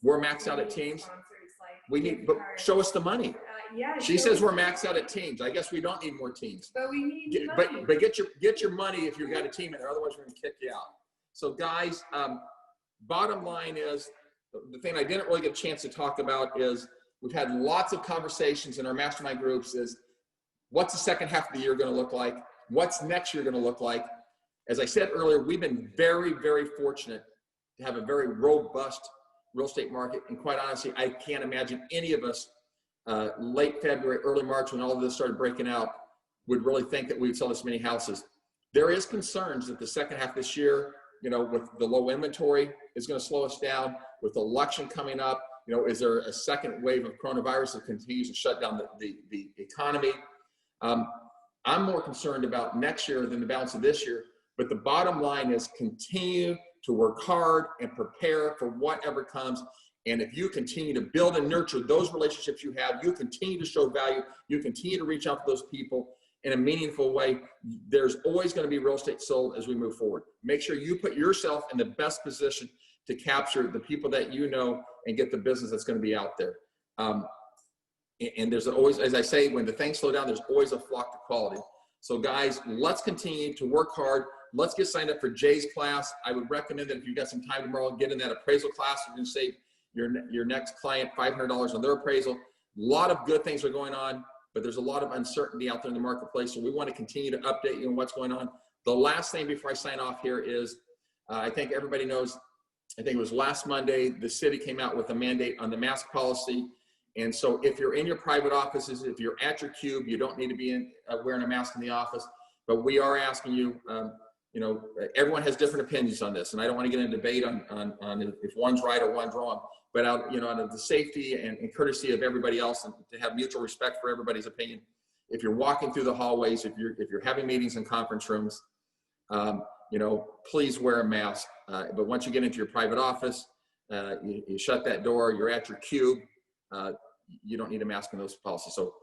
We're maxed out at teams. We're maxed out at teams. We need, but show us the money. Yeah. She says we're maxed out at teams. I guess we don't need more teams. But we need money. But get your money if you've got a team in there. Otherwise, we're going to kick you out. So guys, bottom line is, the thing I didn't really get a chance to talk about is we've had lots of conversations in our mastermind groups is what's the second half of the year going to look like? What's next year going to look like? As I said earlier, we've been very, very fortunate to have a very robust real estate market. And quite honestly, I can't imagine any of us late February, early March, when all of this started breaking out, would really think that we would sell this many houses. There is concerns that the second half of this year, you know, with the low inventory is going to slow us down. With the election coming up, you know, is there a second wave of coronavirus that continues to shut down the economy? I'm more concerned about next year than the balance of this year. But the bottom line is continue to work hard and prepare for whatever comes. And if you continue to build and nurture those relationships you have, you continue to show value, you continue to reach out to those people in a meaningful way, there's always going to be real estate sold as we move forward. Make sure you put yourself in the best position to capture the people that you know and get the business that's going to be out there. And there's always, as I say, when the things slow down, there's always a flock to quality. So guys, let's continue to work hard. Let's get signed up for Jay's class. I would recommend that if you've got some time tomorrow, get in that appraisal class. You can save your next client $500 on their appraisal. A lot of good things are going on, but there's a lot of uncertainty out there in the marketplace. So we want to continue to update you on what's going on. The last thing before I sign off here is, I think everybody knows, I think it was last Monday, the city came out with a mandate on the mask policy. And so if you're in your private offices, if you're at your cube, you don't need to be wearing a mask in the office. But we are asking you, you know, everyone has different opinions on this, and I don't want to get into a debate on if one's right or one's wrong. But out, you know, out of the safety and courtesy of everybody else, and to have mutual respect for everybody's opinion, if you're walking through the hallways, if you're having meetings in conference rooms, you know, please wear a mask. But once you get into your private office, you shut that door. You're at your cube. You don't need a mask in those policies. So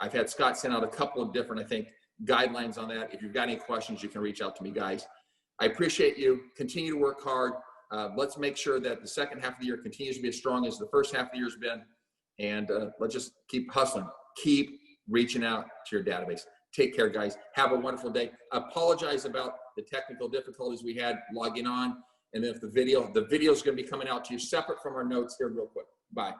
I've had Scott send out a couple of different, I think, guidelines on that. If you've got any questions, you can reach out to me, guys. I appreciate you. Continue to work hard. Let's make sure that the second half of the year continues to be as strong as the first half of the year has been. And let's just keep hustling. Keep reaching out to your database. Take care, guys. Have a wonderful day. Apologize about the technical difficulties we had logging on. And then if the video is going to be coming out to you separate from our notes here real quick. Bye.